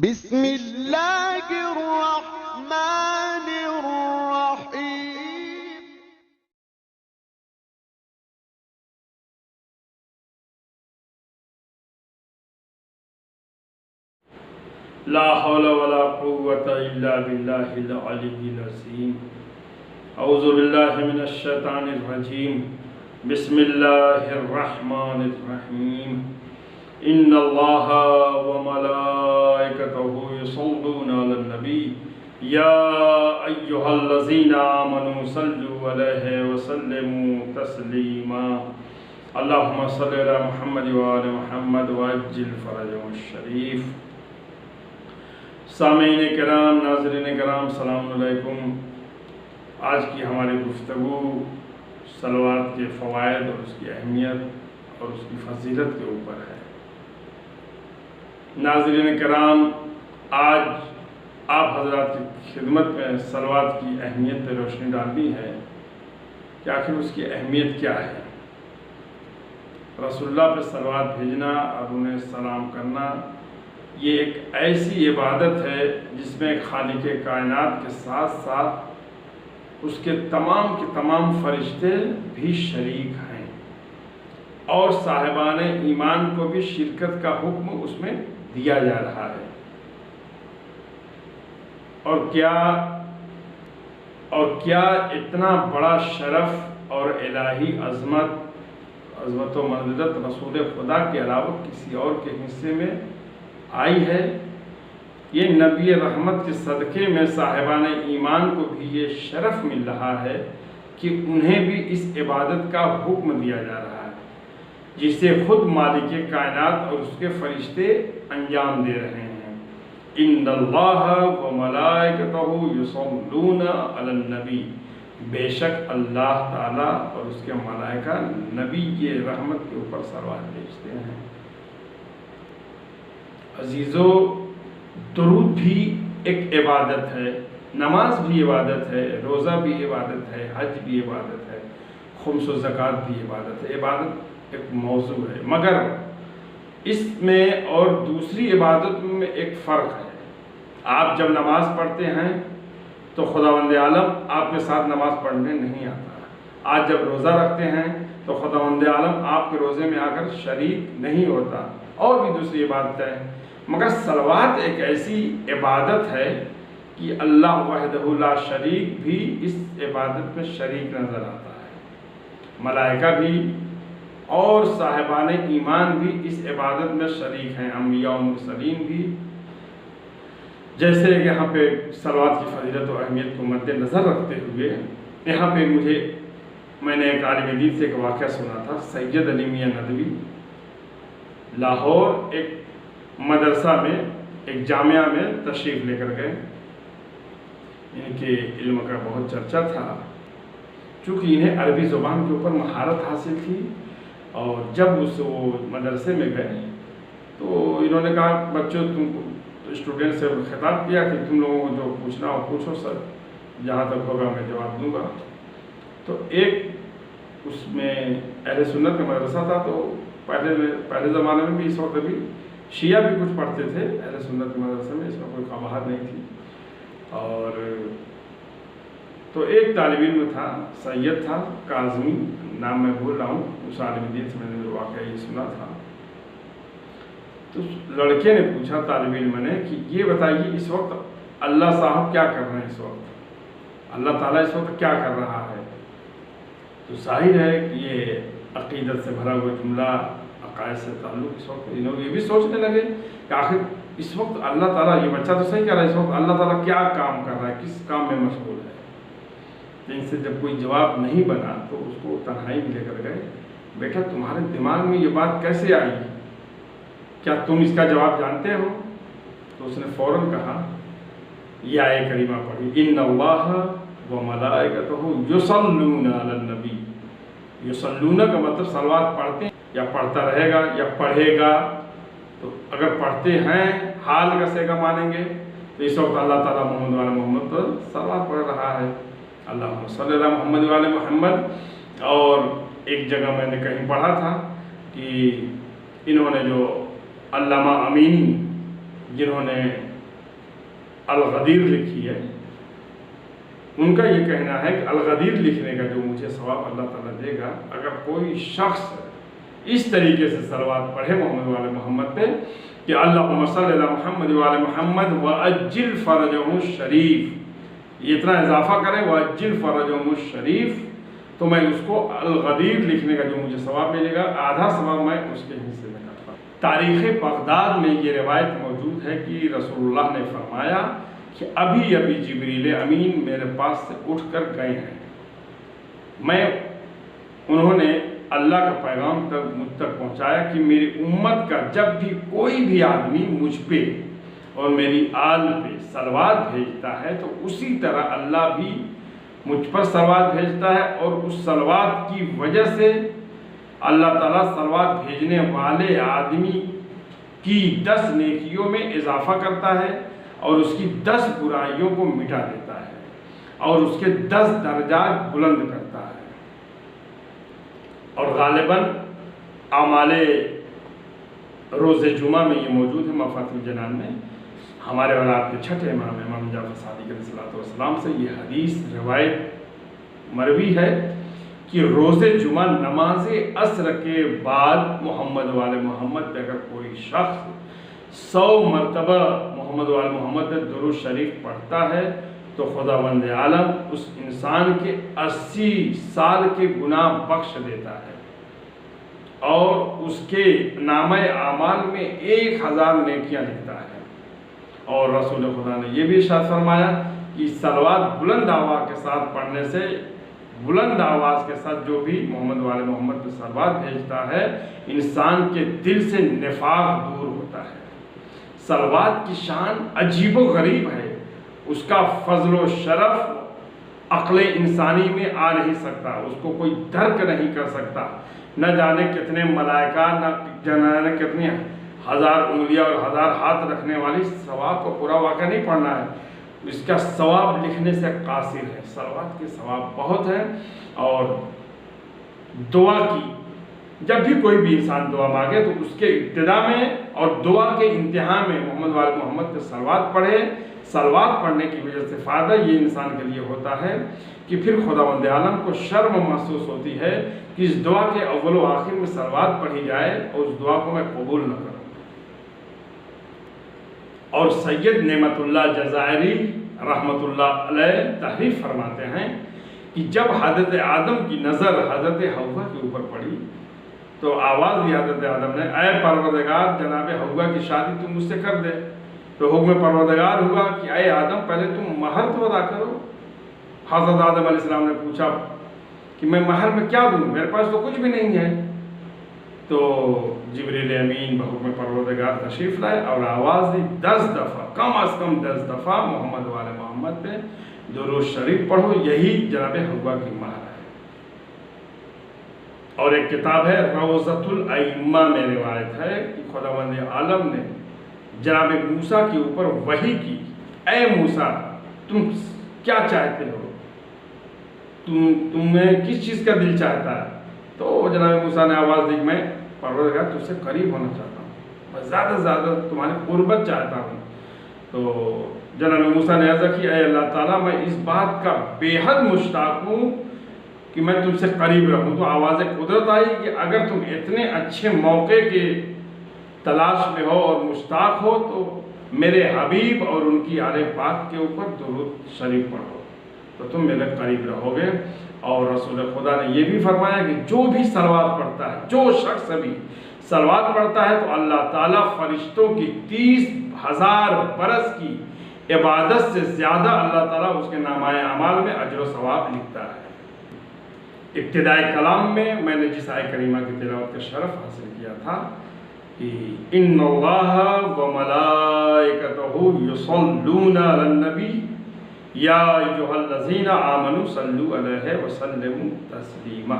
بسم اللہ الرحمن الرحیم۔ لا حول ولا قوة الا باللہ العلی العظیم۔ اعوذ باللہ من الشیطان الرجیم۔ بسم اللہ الرحمن الرحیم۔ ان اللہ وملائکتہ یصلون علی النبی یا ایہا الذین آمنوا صلوا علیہ وسلموا تسلیما۔ اللہم صلی علی محمد وآل محمد وعجل فرجهم الشریف۔ سامعین کرام، ناظرین کرام، السلام علیکم۔ آج کی ہماری گفتگو صلوات کے فوائد اور اس کی اہمیت اور اس کی فضیلت کے اوپر ہے۔ ناظرین کرام، آج آپ حضرات کی خدمت میں صلوات کی اہمیت پہ روشنی ڈالنی ہے کہ آخر اس کی اہمیت کیا ہے۔ رسول اللہ پہ صلوات بھیجنا اور انہیں سلام کرنا یہ ایک ایسی عبادت ہے جس میں خالق کائنات کے ساتھ ساتھ اس کے تمام فرشتے بھی شریک ہیں، اور صاحبان ایمان کو بھی شرکت کا حکم اس میں دیا جا رہا ہے۔ اور کیا اتنا بڑا شرف اور الہی عظمت و منزلت رسول خدا کے علاوہ کسی اور کے حصے میں آئی ہے۔ یہ نبی رحمت کے صدقے میں صاحبان ایمان کو بھی یہ شرف مل رہا ہے کہ انہیں بھی اس عبادت کا حکم دیا جا رہا ہے جسے خود مالک کائنات اور اس کے فرشتے انجام دے رہے ہیں۔ ان اللہ وملائکتہ یصلون علی النبی، بے شک اللہ تعالیٰ اور اس کے ملائکہ نبی کی رحمت کے اوپر صلوات بھیجتے ہیں۔ عزیزو، درود بھی ایک عبادت ہے، نماز بھی عبادت ہے، روزہ بھی عبادت ہے، حج بھی عبادت ہے، خمس و زکوٰۃ بھی عبادت ہے۔ عبادت ایک موضوع ہے، مگر اس میں اور دوسری عبادت میں ایک فرق ہے۔ آپ جب نماز پڑھتے ہیں تو خداوند عالم آپ کے ساتھ نماز پڑھنے نہیں آتا۔ آج جب روزہ رکھتے ہیں تو خداوند عالم آپ کے روزے میں آ کر شریک نہیں ہوتا، اور بھی دوسری عبادت ہے۔ مگر صلوات ایک ایسی عبادت ہے کہ اللہ وحدہ لا شریک بھی اس عبادت میں شریک نظر آتا ہے۔ ملائکہ بھی اور صاحبان ایمان بھی اس عبادت میں شریک ہیں، انبیاء و مرسلین بھی۔ جیسے کہ یہاں پہ صلوات کی فضیلت و اہمیت کو مد نظر رکھتے ہوئے یہاں پہ میں نے ایک عالم دین سے ایک واقعہ سنا تھا۔ سید علی میاں ندوی لاہور ایک مدرسہ میں، ایک جامعہ میں تشریف لے کر گئے۔ ان کے علم کا بہت چرچا تھا، چونکہ انہیں عربی زبان کے اوپر مہارت حاصل تھی۔ اور جب وہ مدرسے میں گئے تو انہوں نے کہا، بچوں، تم اسٹوڈنٹ سے خطاب کیا کہ تم لوگوں کو جو پوچھنا ہو پوچھو سر، جہاں تک ہوگا میں جواب دوں گا۔ تو ایک اس میں اہل سنت کا مدرسہ تھا، تو پہلے زمانے میں بھی، اس وقت بھی شیعہ بھی کچھ پڑھتے تھے اہل سنت کے مدرسے میں، اس میں کوئی قباحت نہیں تھی۔ اور تو ایک طالب علم تھا، سید تھا، کاظمی نام میں بھول رہا ہوں، اس عالم دین سے میں نے واقعہ یہ سنا تھا۔ تو لڑکے نے پوچھا طالب علم نے کہ یہ بتائیے اس وقت اللہ صاحب کیا کر رہے ہیں، اس وقت اللہ تعالیٰ اس وقت کیا کر رہا ہے؟ تو ظاہر ہے کہ یہ عقیدت سے بھرا ہوا جملہ، عقائد سے تعلق، اس وقت انہوں یہ بھی سوچنے لگے کہ آخر اس وقت اللہ تعالیٰ، یہ بچہ تو صحیح کر رہا ہے، اس وقت اللہ تعالیٰ کیا کام کر رہا ہے، کس کام میں مشغول ہے؟ ان سے جب کوئی جواب نہیں بنا تو اس کو تنہائی میں لے کر گئے، بیٹا تمہارے دماغ میں یہ بات کیسے آئی، کیا تم اس کا جواب جانتے ہو؟ تو اس نے فوراً کہا، یہ آیت کریمہ پڑھی، ان اللہ وملائکتہ یصلون علی النبی۔ یصلون کا مطلب صلوات پڑھتے ہیں یا پڑھتا رہے گا یا پڑھے گا۔ تو اگر پڑھتے ہیں، حال کا صیغہ مانیں گے تو اس وقت اللہ تعالیٰ محمد وعلی محمد پر صلوات پڑھ رہا ہے، اللہم صلی علی محمد وعلی محمد۔ اور ایک جگہ میں نے کہیں پڑھا تھا کہ انہوں نے جو علامہ امینی جنہوں نے الغدیر لکھی ہے، ان کا یہ کہنا ہے کہ الغدیر لکھنے کا جو مجھے ثواب اللہ تعالیٰ دے گا، اگر کوئی شخص اس طریقے سے صلوات پڑھے محمد والے محمد پہ کہ اللہم صلی علی محمد والے محمد وعجل فرجہم الشریف، یہ اتنا اضافہ کریں وعجل فرجہم الشریف، تو میں اس کو الغدیر لکھنے کا جو مجھے ثواب ملے گا، آدھا ثواب میں اس کے حصے میں کرتا ہوں۔ تاریخ بغداد میں یہ روایت موجود ہے کہ رسول اللہ نے فرمایا کہ ابھی جبریل امین میرے پاس سے اٹھ کر گئے ہیں، انہوں نے اللہ کا پیغام مجھ تک پہنچایا کہ میری امت کا جب بھی کوئی بھی آدمی مجھ پہ اور میری آل پہ صلوات بھیجتا ہے تو اسی طرح اللہ بھی مجھ پر صلوات بھیجتا ہے، اور اس صلوات کی وجہ سے اللہ تعالیٰ صلوات بھیجنے والے آدمی کی 10 نیکیوں میں اضافہ کرتا ہے اور اس کی 10 برائیوں کو مٹا دیتا ہے اور اس کے 10 درجات بلند کرتا ہے۔ اور غالباً اعمال روز جمعہ میں یہ موجود ہے مفاتیح الجنان میں، ہمارے اور آپ کے چھٹے امام جعفر صادق علیہ السلام سے یہ حدیث روایت مروی ہے کہ روز جمعہ نماز عصر کے بعد محمد والے محمد پہ اگر کوئی شخص 100 مرتبہ محمد والے محمد پہ درود شریف پڑھتا ہے تو خداوند عالم اس انسان کے 80 سال کے گناہ بخش دیتا ہے اور اس کے نامہ اعمال میں 1000 نیکیاں لکھتا ہے۔ اور رسول خدا نے یہ بھی ارشاد فرمایا کہ صلوات بلند آواز کے ساتھ پڑھنے سے، بلند آواز کے ساتھ جو بھی محمد والے محمد پہ صلوات بھیجتا ہے، انسان کے دل سے نفاق دور ہوتا ہے۔ صلوات کی شان عجیب و غریب ہے، اس کا فضل و شرف عقل انسانی میں آ نہیں سکتا، اس کو کوئی درک نہیں کر سکتا۔ نہ جانے کتنے ملائکہ، نہ جانے کتنی 1000 انگلیاں اور 1000 ہاتھ رکھنے والی ثواب کو پورا واقعہ نہیں پڑھنا ہے، اس کا ثواب لکھنے سے قاصر ہے۔ صلوات کے ثواب بہت ہیں۔ اور دعا کی، جب بھی کوئی بھی انسان دعا مانگے تو اس کے ابتدا میں اور دعا کے انتہا میں محمد والے محمد پہ صلوات پڑھے۔ صلوات پڑھنے کی وجہ سے فائدہ یہ انسان کے لیے ہوتا ہے کہ پھر خداوند عالم کو شرم محسوس ہوتی ہے کہ اس دعا کے اول و آخر میں صلوات پڑھی جائے اور اس دعا کو میں قبول نہ کروں۔ اور سید نعمت اللہ جزائری رحمت اللہ علیہ تحریر فرماتے ہیں کہ جب حضرت آدم کی نظر حضرت حوا کے اوپر پڑی تو آواز دی حضرت آدم نے، اے پروردگار جناب حوا کی شادی تم مجھ سے کر دے۔ تو حکم پروردگار ہوا کہ اے آدم پہلے تم مہر تو ادا کرو۔ حضرت آدم علیہ السلام نے پوچھا کہ میں مہر میں کیا دوں، میرے پاس تو کچھ بھی نہیں ہے۔ تو جبریل امین بحکم پروردگار تشریف لائے اور آواز دی 10 دفعہ، کم از کم 10 دفعہ محمد والے محمد پہ درود شریف پڑھو، یہی جناب حوا کی مہر ہے۔ اور ایک کتاب ہے روضۃ الائمہ میں روایت ہے کہ خداوند عالم نے جناب موسیٰ کے اوپر وحی کی، اے موسیٰ تم کیا چاہتے ہو، تمہیں کس چیز کا دل چاہتا ہے؟ تو جناب موسیٰ نے آواز دی کہ میں پروردگار تجھ سے قریب ہونا چاہتا ہوں، میں زیادہ سے زیادہ تمہاری قربت چاہتا ہوں۔ تو جناب موسیٰ نے عرض کی، اے اللہ تعالیٰ میں اس بات کا بے حد مشتاق ہوں کہ میں تم سے قریب رہوں۔ تو آواز قدرت آئی کہ اگر تم اتنے اچھے موقع کے تلاش میں ہو اور مشتاق ہو تو میرے حبیب اور ان کی آل پاک کے اوپر درود شریف پڑھو تو تم میرے قریب رہو گے۔ اور رسول خدا نے یہ بھی فرمایا کہ جو بھی صلوات پڑھتا ہے، جو شخص بھی صلوات پڑھتا ہے تو اللہ تعالیٰ فرشتوں کی 30,000 برس کی عبادت سے زیادہ اللہ تعالیٰ اس کے نامہ اعمال میں اجر و ثواب لکھتا ہے۔ ابتدائی کلام میں میں نے جس آیت کریمہ کی تلاوت کا شرف حاصل کیا تھا کہ ان اللہ وملائکتہ یصلون علی النبی یا ایھا الذین آمنوا صلوا علیہ وسلموا تسلیما،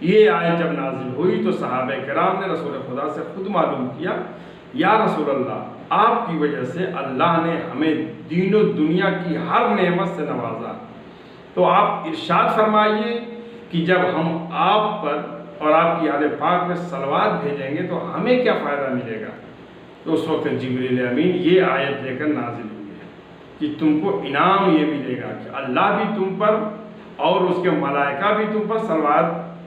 یہ آیت جب نازل ہوئی تو صحابہ کرام نے رسول خدا سے خود معلوم کیا، یا رسول اللہ آپ کی وجہ سے اللہ نے ہمیں دین و دنیا کی ہر نعمت سے نوازا، تو آپ ارشاد فرمائیے کہ جب ہم آپ پر اور آپ کی آل پاک میں صلوات بھیجیں گے تو ہمیں کیا فائدہ ملے گا؟ تو اس وقت جبریل امین یہ آیت لے کر نازل ہوئی ہے کہ تم کو انعام یہ ملے گا کہ اللہ بھی تم پر اور اس کے ملائکہ بھی تم پر صلوات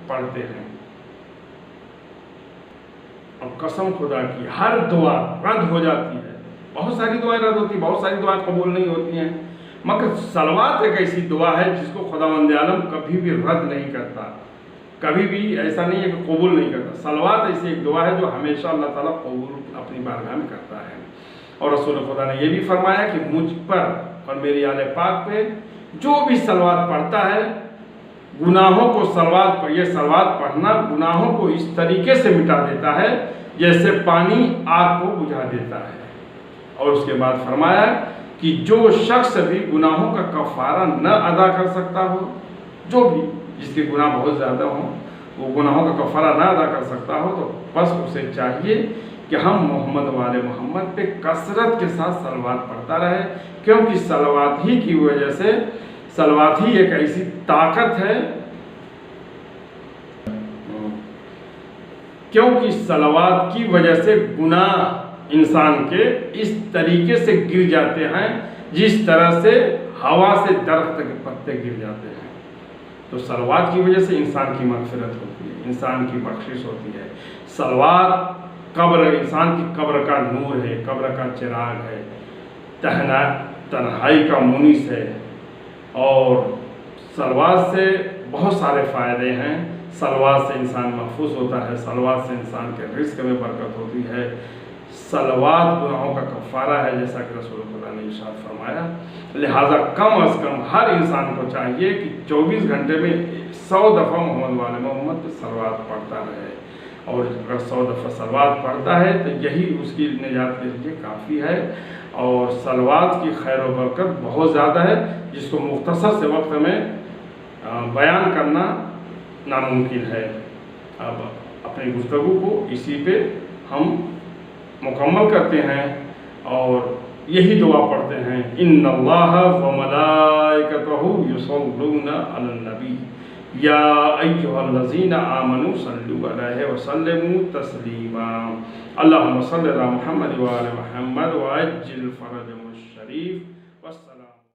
پڑھتے ہیں۔ اور قسم خدا کی ہر دعا رد ہو جاتی ہے، بہت ساری دعائیں رد ہوتی ہیں، بہت ساری دعائیں قبول نہیں ہوتی ہیں، مگر صلوات ایک ایسی دعا ہے جس کو خداوند عالم کبھی بھی رد نہیں کرتا، کبھی بھی ایسا نہیں ہے کہ قبول نہیں کرتا۔ صلوات ایسی ایک دعا ہے جو ہمیشہ اللہ تعالیٰ قبول اپنی بارگاہ میں کرتا ہے۔ اور رسول خدا نے یہ بھی فرمایا کہ مجھ پر اور میری آل پاک پہ جو بھی صلوات پڑھتا ہے، گناہوں کو یہ صلوات پڑھنا گناہوں کو اس طریقے سے مٹا دیتا ہے جیسے پانی آگ کو بجھا دیتا ہے۔ اور اس کے بعد فرمایا کہ جو شخص بھی گناہوں کا کفارہ نہ ادا کر سکتا ہو، جو بھی جس کے گناہ بہت زیادہ ہوں وہ گناہوں کا کفارہ نہ ادا کر سکتا ہو، تو بس اسے چاہیے کہ ہم محمد والے محمد پہ کثرت کے ساتھ صلوات پڑھتا رہے، کیونکہ صلوات ہی کی وجہ سے، صلوات ہی ایک ایسی طاقت ہے، کیونکہ صلوات کی وجہ سے گناہ انسان کے اس طریقے سے گر جاتے ہیں جس طرح سے ہوا سے درخت کے پتے گر جاتے ہیں۔ تو صلوات کی وجہ سے انسان کی مغفرت ہوتی ہے، انسان کی بخشش ہوتی ہے۔ صلوات انسان کی قبر کا نور ہے، قبر کا چراغ ہے، تنہائی کا مونس ہے، اور صلوات سے بہت سارے فائدے ہیں۔ صلوات سے انسان محفوظ ہوتا ہے، صلوات سے انسان کے رزق میں برکت ہوتی ہے، صلوات گناہوں کا کفارہ ہے جیسا کہ رسول خدا نے ارشاد فرمایا۔ لہٰذا کم از کم ہر انسان کو چاہیے کہ 24 گھنٹے میں 100 دفعہ محمد والے محمد پہ صلوات پڑھتا رہے، اور اگر 100 دفعہ صلوات پڑھتا ہے تو یہی اس کی نجات کے لیے کافی ہے۔ اور صلوات کی خیر و برکت بہت زیادہ ہے جس کو مختصر سے وقت میں بیان کرنا ناممکن ہے۔ اب اپنی گفتگو کو اسی پہ ہم مکمل کرتے ہیں اور یہی دعا پڑھتے ہیں، ان اللہ وملائکتہ یصلون علی النبی یا ایھا الذین آمنوا صلوا علیہ وسلموا تسلیما اللہم صل علی محمد وآل محمد وعجل فرجهم الشریف